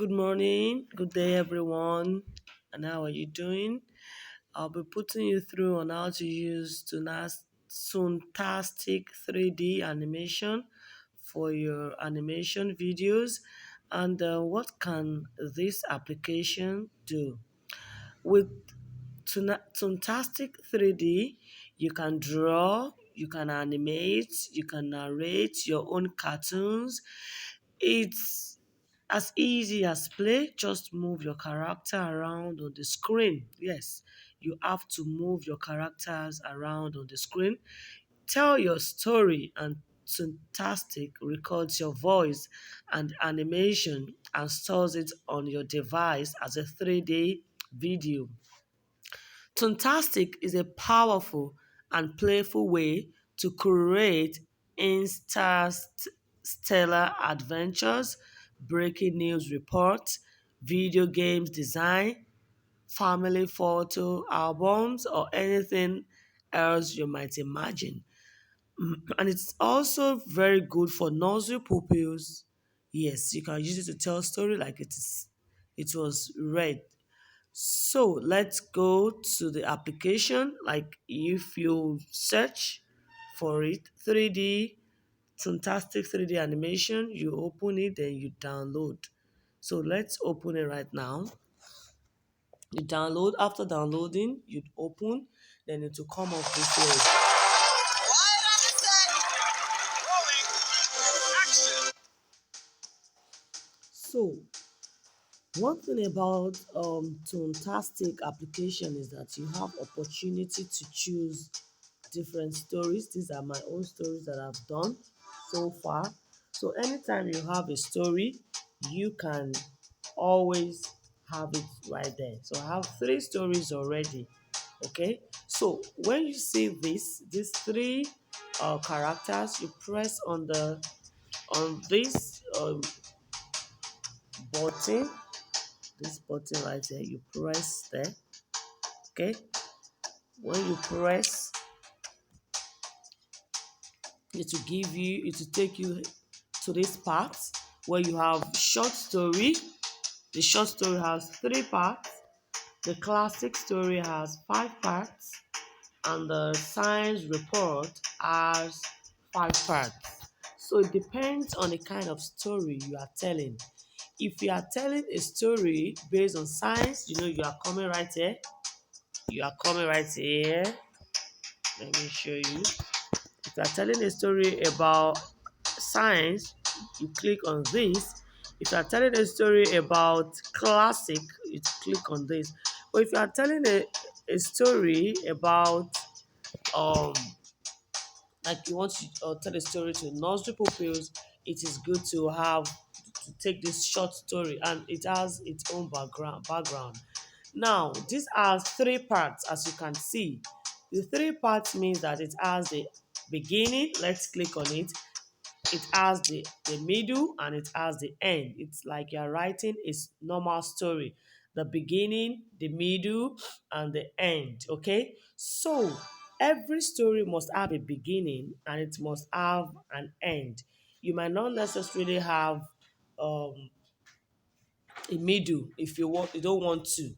Good morning, good day, everyone. And how are you doing? I'll be putting you through on how to use Toontastic 3D animation for your animation videos and what can this application do. With Toontastic 3D, you can draw, you can animate, you can narrate your own cartoons. It's as easy as play, just move your character around on the screen. Yes, you have to move your characters around on the screen. Tell your story and Fantastic records your voice and animation and stores it on your device as a 3D video. Fantastic is a powerful and playful way to create interstellar adventures, breaking news reports, video games design, family photo albums, or anything else you might imagine. And it's also very good for nursery pupils. Yes, you can use it to tell a story like it was read. So let's go to the application. Like if you search for it, 3D, fantastic 3D animation, you open it, then you download. So let's open it right now. You download, after downloading, you open, then it will come up this way. So one thing about Toontastic application is that you have opportunity to choose different stories. These are my own stories that I've done so far. So anytime you have a story, you can always have it right there. So I have three stories already. Okay. So when you see these three characters, you press on button, this button right there. You press there. Okay. When you press, it will take you to this part where you have short story. The short story has 3 parts. The classic story has 5 parts, and the science report has 5 parts. So it depends on the kind of story you are telling. If you are telling a story based on science, you are coming right here. You are coming right here. Let me show you. If you are telling a story about science, you click on this. If you are telling a story about classic, you click on this. But if you are telling a story about um like you want to tell a story to nursery pupils, it is good to have to take this short story, and it has its own background. Now this has 3 parts, as you can see. The 3 parts means that it has the beginning. Let's click on it. It has the middle and it has the end. It's like you're writing a normal story. The beginning, the middle, and the end. Okay? So every story must have a beginning and it must have an end. You might not necessarily have um, a middle if you don't want to.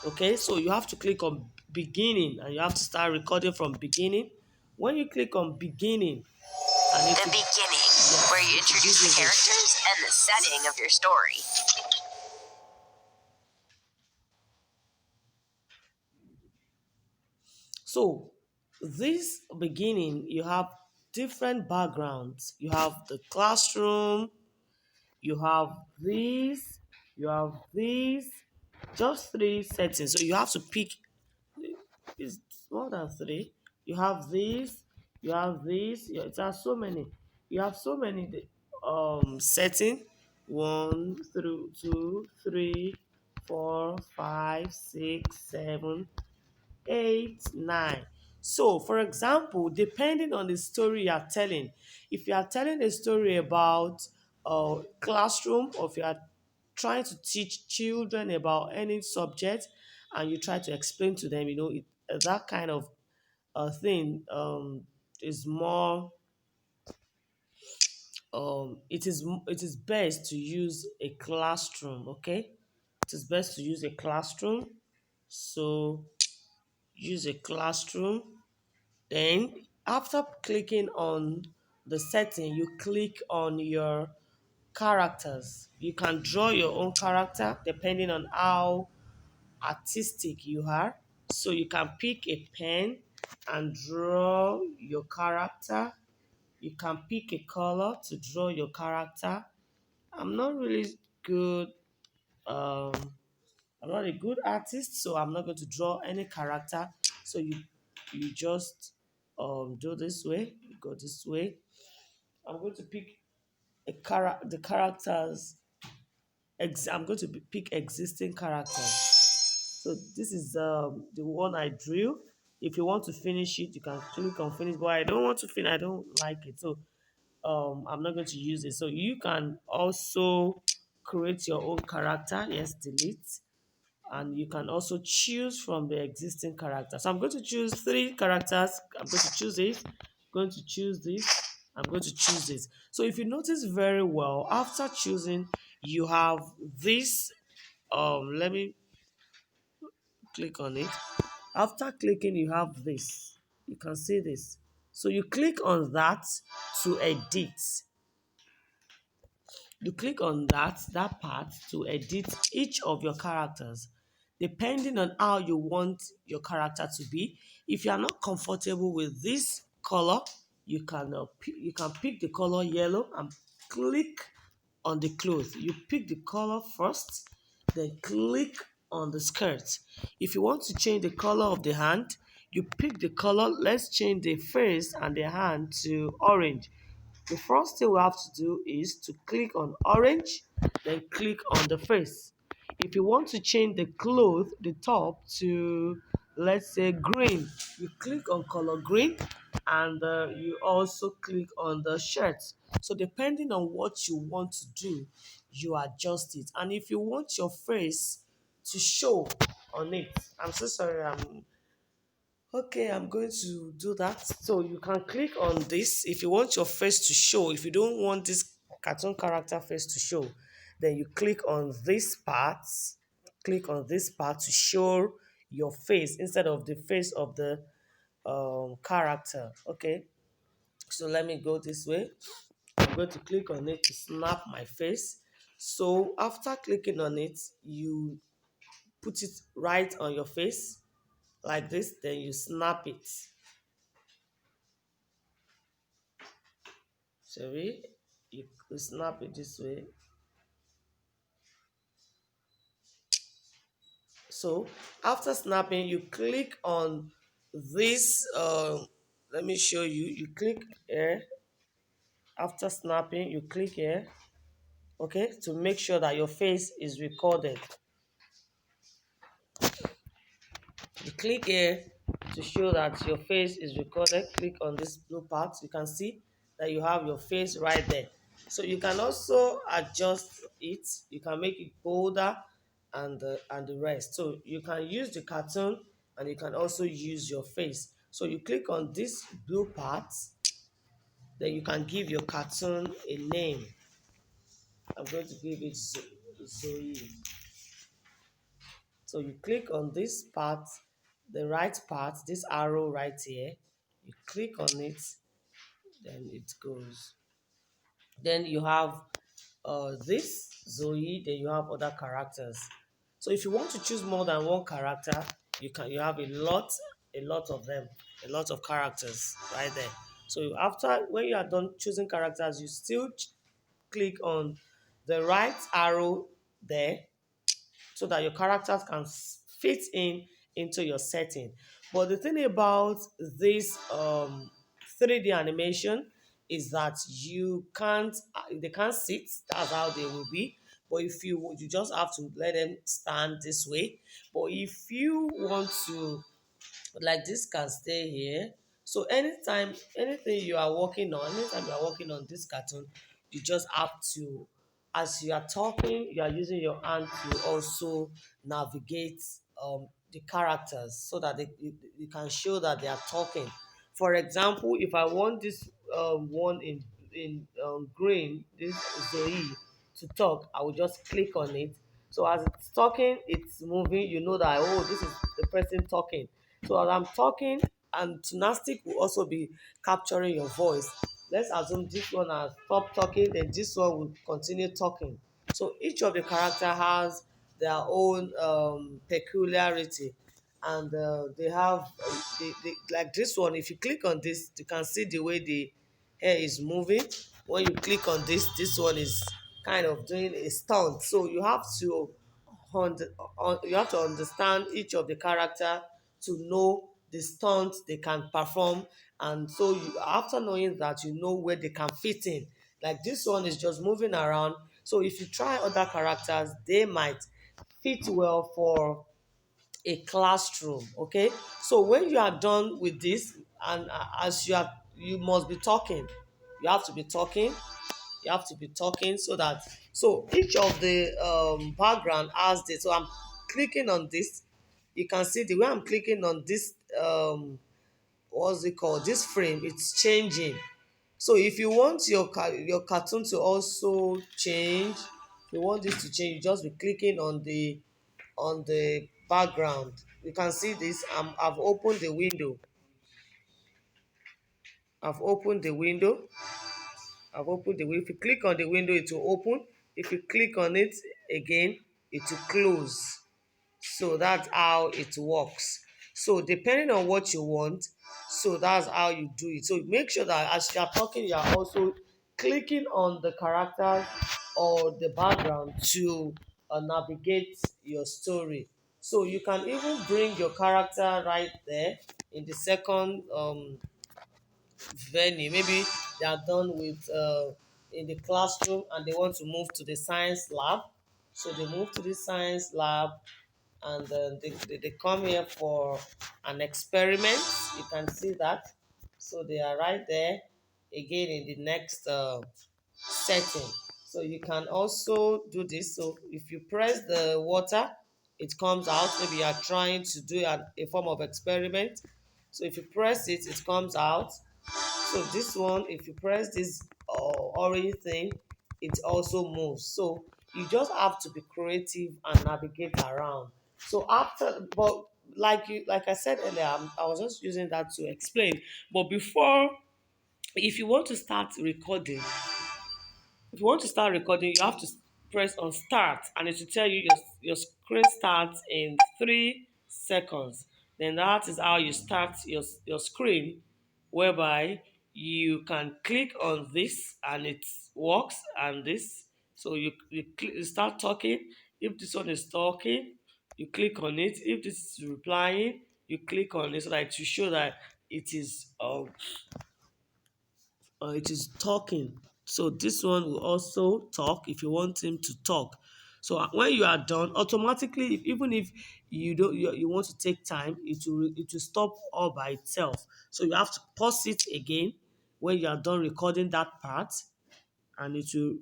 Okay, so you have to click on beginning and you have to start recording from beginning. When you click on beginning, the beginning, where you introduce the characters and the setting of your story. So this beginning, you have different backgrounds. You have the classroom, you have this, you have this, just 3 settings. So you have to pick, it's more than 3. You have this, you have this, it has so many. You have so many setting. 1 through 2, 3, 4, 5, 6, 7, 8, 9. So, for example, depending on the story you are telling, if you are telling a story about a classroom, or if you are trying to teach children about any subject and you try to explain to them, that kind of thing is more it is best to use a classroom. Okay, it is best to use a classroom. So use a classroom. Then after clicking on the setting, you click on your characters. You can draw your own character depending on how artistic you are. So you can pick a pen and draw your character. You can pick a color to draw your character. I'm not really good. Um, I'm not a good artist, so I'm not going to draw any character. So you just do this way. You go this way. I'm going to pick the characters. I'm going to pick existing characters. So this is the one I drew. If you want to finish it, you can click on finish. But I don't want to finish. I don't like it, so I'm not going to use it. So you can also create your own character. Yes, delete, and you can also choose from the existing character. So I'm going to choose three characters. I'm going to choose this. I'm going to choose this. I'm going to choose this. So if you notice very well, after choosing, you have this. Let me click on it. After clicking, you have this. You can see this. So you click on that to edit. You click on that part to edit each of your characters depending on how you want your character to be. If you are not comfortable with this color, you can pick the color yellow and click on the clothes. You pick the color first, then click on the skirt. If you want to change the color of the hand, you pick the color. Let's change the face and the hand to orange. The first thing we have to do is to click on orange, then click on the face. If you want to change the cloth, the top to, let's say, green, you click on color green, and you also click on the shirt. So depending on what you want to do, you adjust it. And if you want your face to show on it, I'm so sorry, okay, I'm going to do that. So you can click on this if you want your face to show. If you don't want this cartoon character face to show, then you click on this part. Click on this part to show your face instead of the face of the character. Okay, so let me go this way. I'm going to click on it to snap my face. So after clicking on it, you put it right on your face like this, then you snap it. Sorry, you snap it this way. So after snapping, you click on this. Let me show you. You click here. After snapping, you click here. Okay, to make sure that your face is recorded. You click here to show that your face is recorded. Click on this blue part. You can see that you have your face right there. So you can also adjust it. You can make it bolder and the rest. So you can use the cartoon and you can also use your face. So you click on this blue part. Then you can give your cartoon a name. I'm going to give it Zoe. So you click on this part, the right part, this arrow right here. You click on it, then it goes. Then you have this Zoe. Then you have other characters. So if you want to choose more than one character, you can. You have a lot of them, a lot of characters right there. So after when you are done choosing characters, you still click on the right arrow there so that your characters can fit into your setting. But the thing about this 3D animation is that they can't sit. That's how they will be. But if you just have to let them stand this way. But if you want to, like, this can stay here. So anything you are working on, anytime you are working on this cartoon, you just have to, as you are talking, you are using your hand to also navigate the characters so that you can show that they are talking. For example, if I want this one in in green, this Zoe, to talk, I will just click on it. So as it's talking, it's moving, you know that, oh, this is the person talking. So as I'm talking, and Tunastic will also be capturing your voice. Let's assume this one has stopped talking, then this one will continue talking. So each of the character has their own peculiarity, and they have like this one. If you click on this, you can see the way the hair is moving. When you click on this one is kind of doing a stunt. So you have to understand each of the character to know the stunts they can perform, and so after knowing that, you know where they can fit in. Like this one is just moving around. So if you try other characters, they might fit well for a classroom. Okay, so when you are done with this, and as you must be talking, you have to be talking, you have to be talking, so that, so each of the background has this. So I'm clicking on this, you can see the way I'm clicking on this, what's it called, this frame, it's changing. So if you want your cartoon to also change, if you want this to change, you just be clicking on the background. You can see this. I've opened the window. I've opened the window. I've opened the window. If you click on the window, it will open. If you click on it again, it will close. So that's how it works. So depending on what you want, so that's how you do it. So make sure that as you are talking, you are also clicking on the characters or the background to navigate your story. So you can even bring your character right there in the second venue. Maybe they are done with in the classroom and they want to move to the science lab. So they move to the science lab, and they come here for an experiment. You can see that. So they are right there again in the next setting. So you can also do this. So if you press the water, it comes out. Maybe you are trying to do a form of experiment. So if you press it, it comes out. So this one, if you press this orange thing, it also moves. So you just have to be creative and navigate around. So after, but like I said earlier, I was just using that to explain. But before, if you want to start recording, if you want to start recording, you have to press on start, and it will tell you your screen starts in 3 seconds. Then that is how you start your screen, whereby you can click on this and it works, and this. So you start talking. If this one is talking, you click on it. If this is replying, you click on it, so that to show that it is talking. So this one will also talk if you want him to talk. So when you are done, automatically, even if you want to take time, it will stop all by itself. So you have to pause it again when you are done recording that part, and it will.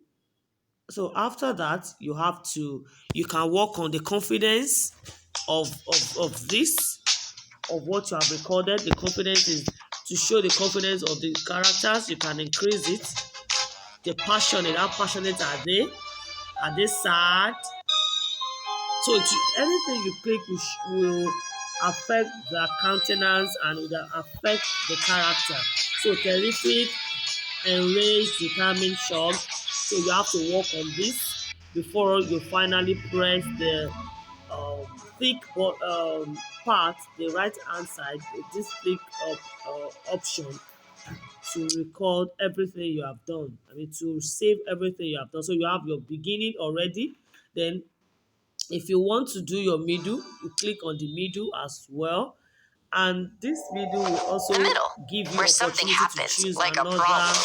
So after that, you can work on the confidence of this, of what you have recorded. The confidence is to show the confidence of the characters. You can increase it. The passionate, how passionate are they? Are they sad? So anything you click will affect the countenance and will affect the character. So terrific, enraged, determined, shocked. So you have to work on this before you finally press the um, thick part, the right hand side, this thick option to record everything you have done. I mean, to save everything you have done. So you have your beginning already. Then, if you want to do your middle, you click on the middle as well. And this middle will also The middle, give you where something opportunity to happens, choose like a problem.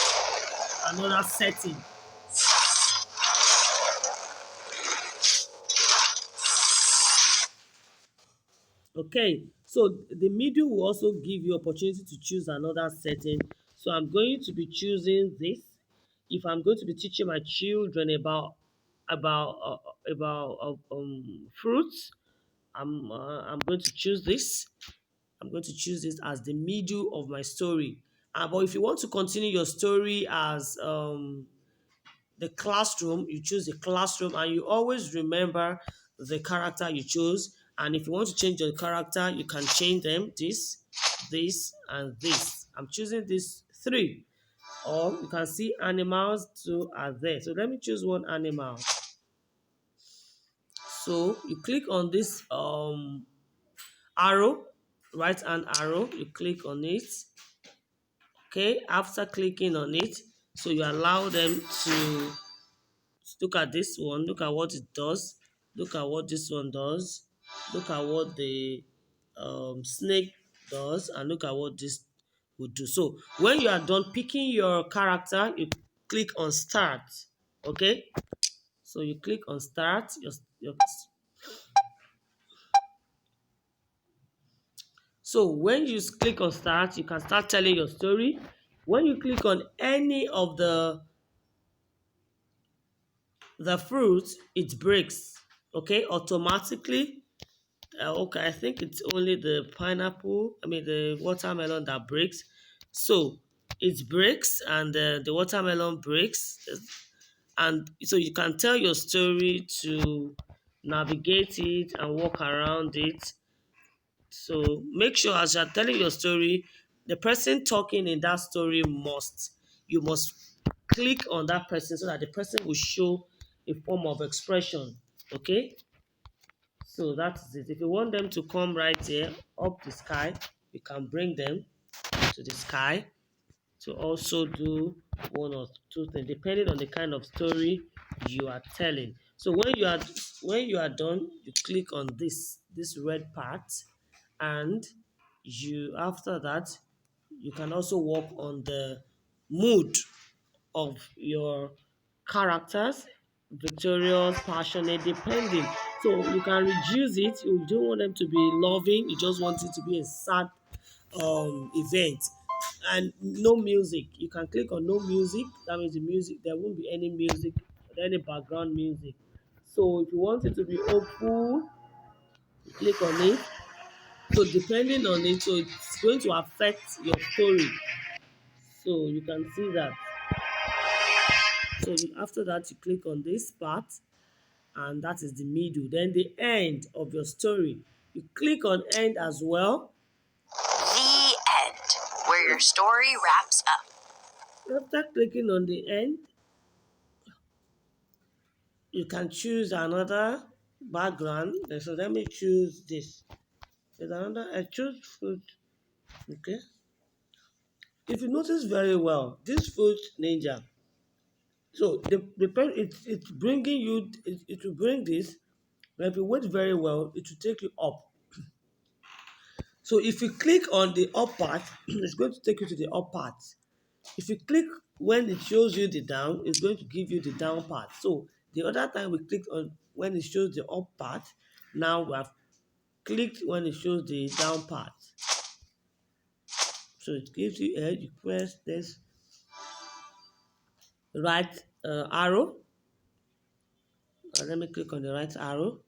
another setting. Okay, so the middle will also give you opportunity to choose another setting. So I'm going to be choosing this. If I'm going to be teaching my children about fruits, I'm going to choose this. I'm going to choose this as the middle of my story. But if you want to continue your story as the classroom, you choose the classroom, and you always remember the character you chose. And if you want to change your character, you can change them, this, and this. I'm choosing these three. Or you can see animals too are there. So let me choose one animal. So you click on this arrow, right hand arrow, you click on it. Okay, after clicking on it, so you allow them to look at this one, look at what it does, look at what this one does, look at what the snake does, and look at what this would do. So when you are done picking your character, you click on start. Okay, so you click on start. So when you click on start, you can start telling your story. When you click on any of the fruit, it breaks. Okay, automatically. Okay, I think it's only the pineapple, I mean the watermelon that breaks. So it breaks, and the watermelon breaks, and so you can tell your story to navigate it and walk around it. So make sure as you're telling your story, the person talking in that story you must click on that person so that the person will show a form of expression. Okay? So that's it. If you want them to come right here up the sky, you can bring them to the sky to also do one or two things depending on the kind of story you are telling. So when you are done, you click on this red part, and you after that you can also work on the mood of your characters, victorious, passionate, depending. So you can reduce it. You don't want them to be loving. You just want it to be a sad event. And no music. You can click on no music. That means the music, there won't be any music, any background music. So if you want it to be hopeful, you click on it. So depending on it, so it's going to affect your story. So you can see that. So after that, you click on this part, and that is the middle. Then the end of your story. You click on end as well. The end, where your story wraps up. After clicking on the end, you can choose another background. So let me choose this. There's another, I choose fruit. Okay. If you notice very well, this fruit ninja. So it's bringing you, it will bring this. But if you wait very well, it will take you up. So if you click on the up part, it's going to take you to the up part. If you click when it shows you the down, it's going to give you the down part. So the other time we clicked on when it shows the up part, now we have clicked when it shows the down part. So it gives you a, you press this right arrow. Let me click on the right arrow.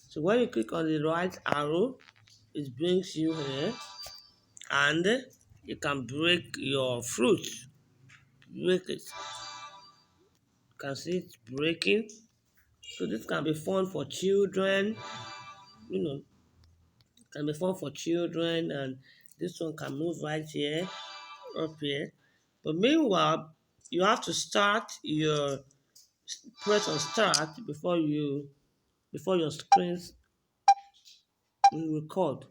So when you click on the right arrow, it brings you here, and you can break your fruit. Break it. You can see it breaking. So this can be fun for children, you know, can be fun for children, and this one can move right here, up here. But meanwhile, you have to start your press on start before your screens will record.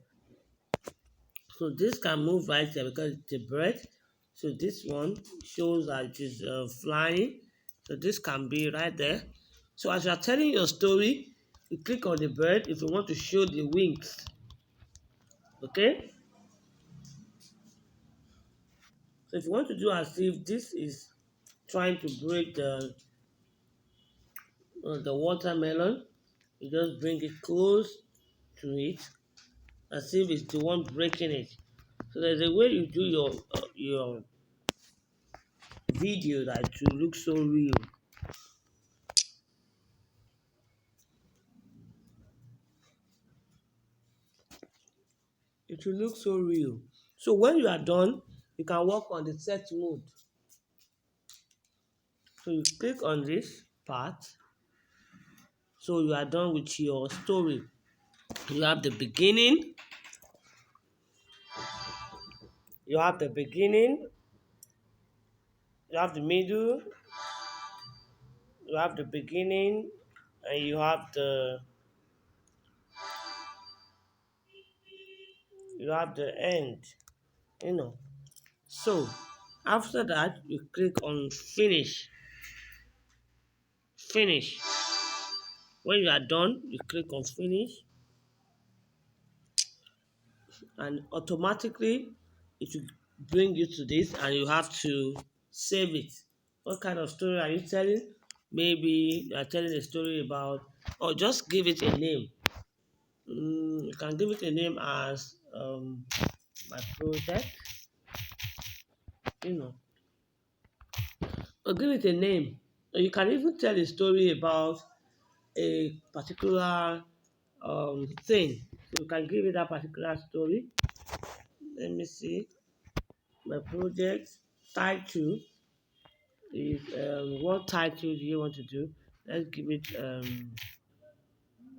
So this can move right there because it's a bird. So this one shows that it is flying. So this can be right there. So as you are telling your story, you click on the bird if you want to show the wings. Okay? So if you want to do as if this is trying to break the watermelon, you just bring it close to it as if it's the one breaking it. So there's a way you do your video that will look so real. It will look so real. So when you are done, you can work on the set mode. So you click on this part. So you are done with your story. You have the beginning, you have the beginning, you have the middle, you have the beginning, and you have the end. You know. So after that, you click on finish. Finish. When you are done, you click on finish, and automatically it will bring you to this, and you have to save it. What kind of story are you telling? Maybe you are telling a story about, or just give it a name. You can give it a name as my project, you know, or give it a name. Or you can even tell a story about a particular thing. So you can give it that particular story. Let me see. My project title is what title do you want to do? Let's give it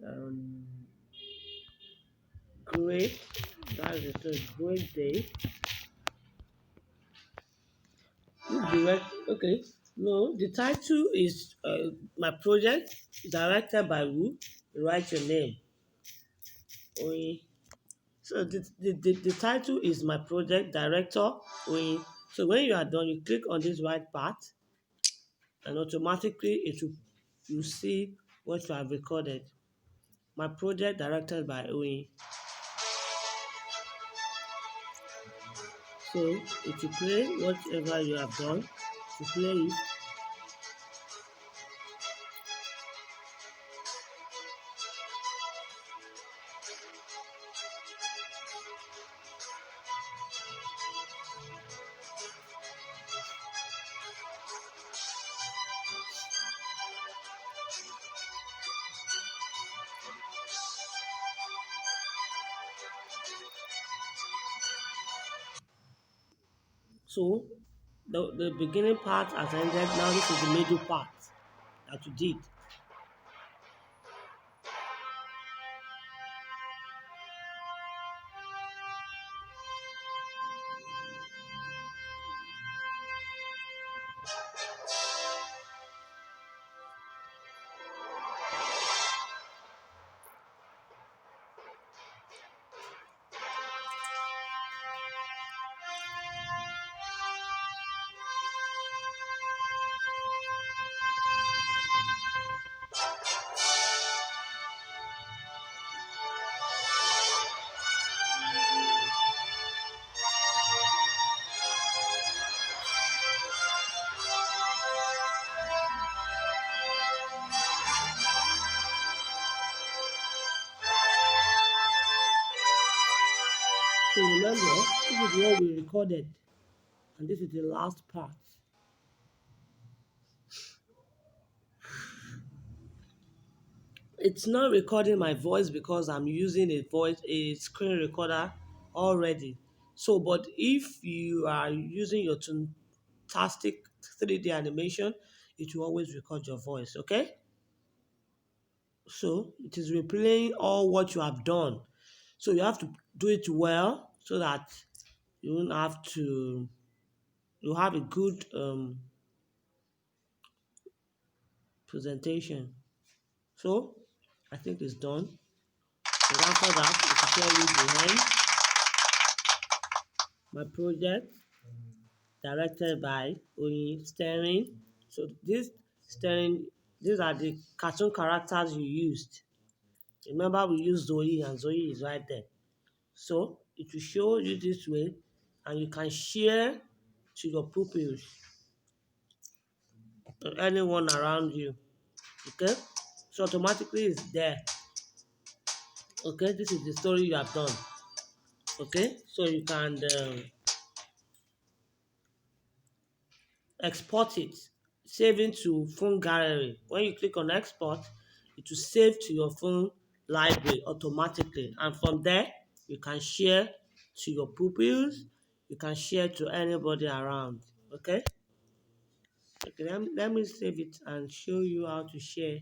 um, great. That's the story. Great day. Who direct? Okay. No, the title is my project. Directed by who? Write your name. Oyin. So the title is my project. Director Oyin. So when you are done, you click on this white part, and automatically it will you see what you have recorded. My project directed by Oyin. So it will play whatever you have done to play it. So the beginning part has ended. Now this is the middle part that you did. So remember, this is what we recorded, and this is the last part. It's not recording my voice because I'm using a screen recorder already. So, but if you are using your Toontastic 3D animation, it will always record your voice, okay? So it is replaying all what you have done. So you have to do it well so that you won't have to, you have a good presentation. So I think it's done. And after that, it will tell you the end. My project, directed by Oyin Sterling. So this Sterling, these are the cartoon characters you used. Remember we used Zoe, and Zoe is right there. So it will show you this way, and you can share to your pupils, to anyone around you. Okay? So automatically it's there. Okay, this is the story you have done. Okay, so you can export it, save into phone gallery. When you click on export, it will save to your phone library automatically, and from there you can share to your pupils, you can share to anybody around. Okay. Okay, let me save it and show you how to share.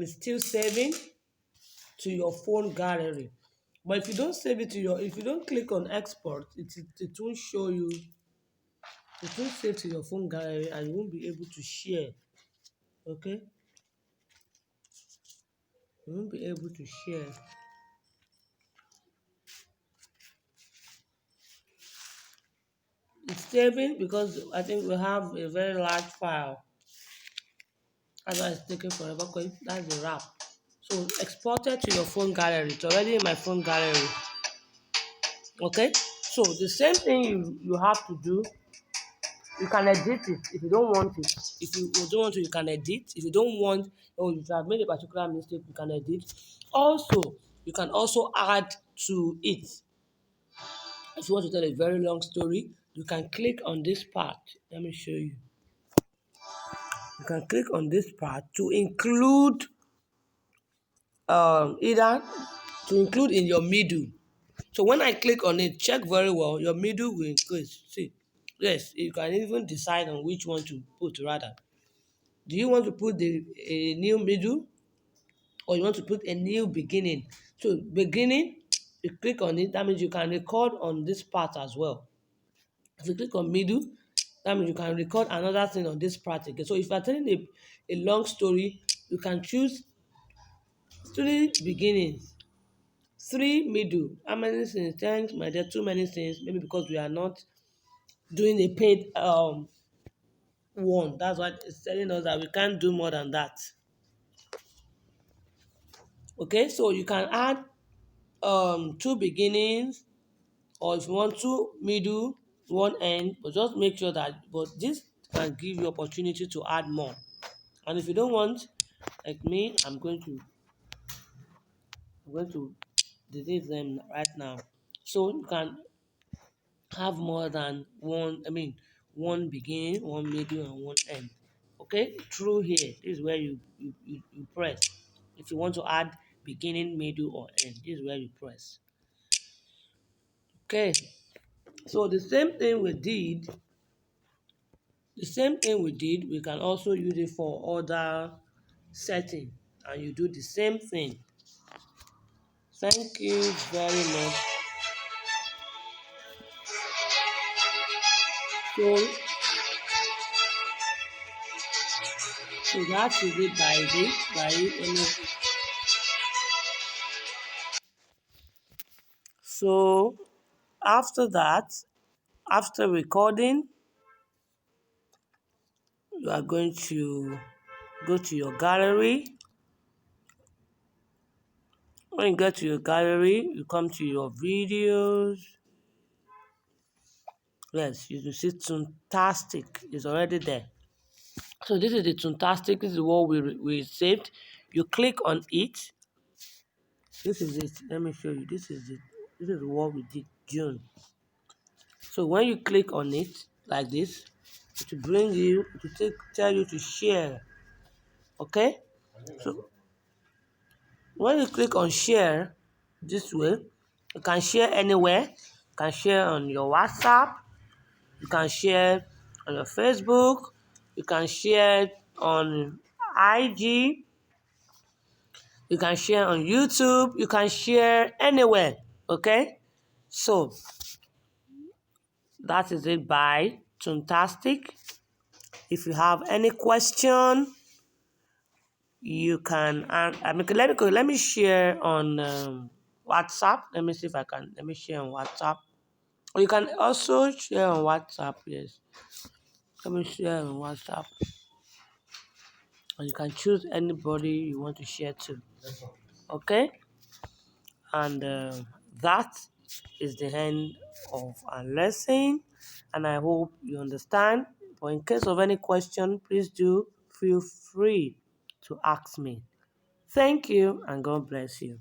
It's still saving to your phone gallery. But if you don't save it to your, if you don't click on export, it won't show you, it won't save to your phone gallery and you won't be able to share. Okay? You won't be able to share. It's saving because I think we have a very large file. That's why it's taking forever because that's the wrap. So export it to your phone gallery. It's already in my phone gallery. Okay? So the same thing you have to do. You can edit it if you don't want it. If you don't want to, you can edit. If you don't want, or if you have made a particular mistake, you can edit. Also, you can also add to it. If you want to tell a very long story, you can click on this part. Let me show you. You can click on this part to include either to include in your middle. So when I click on it, check very well, your middle will increase. See, yes, you can even decide on which one to put rather. Do you want to put a new middle or you want to put a new beginning? So beginning, you click on it, that means you can record on this part as well. If you click on middle, that means you can record another thing on this part again. So if you're telling a long story, you can choose 3 beginnings, 3 middle. How many things? Thanks, my dear, too many things. Maybe because we are not doing a paid one. That's why it's telling us that we can't do more than that. Okay, so you can add 2 beginnings, or if you want 2 middle, 1 end, but just make sure that, but this can give you opportunity to add more. And if you don't want, like me, I'm going to delete them right now. So you can have more than one beginning, 1 middle, and 1 end. Okay, through here, this is where you press. If you want to add beginning, middle, or end, this is where you press. Okay, so we can also use it for other setting, and you do the same thing. Thank you very much. So, so that is it by it. So after that, after recording, you are going to go to your gallery. When you get to your gallery, you come to your videos. Yes, you can see Toontastic is already there. So this is the Toontastic. This is what we saved. You click on it. This is it. Let me show you. This is it. This is what we did June. So when you click on it like this, it will bring you. It will tell you to share. Okay. So when you click on share this way, you can share anywhere. You can share on your WhatsApp. You can share on your Facebook. You can share on IG. You can share on YouTube. You can share anywhere. Okay? So that is it by Toontastic. If you have any question, you can. Let me share on WhatsApp. Let me see if I can. Let me share on WhatsApp. Or you can also share on WhatsApp. Yes. Let me share on WhatsApp. And you can choose anybody you want to share to. Okay? And that is the end of our lesson, and I hope you understand. But in case of any question, please do feel free to ask me. Thank you, and God bless you.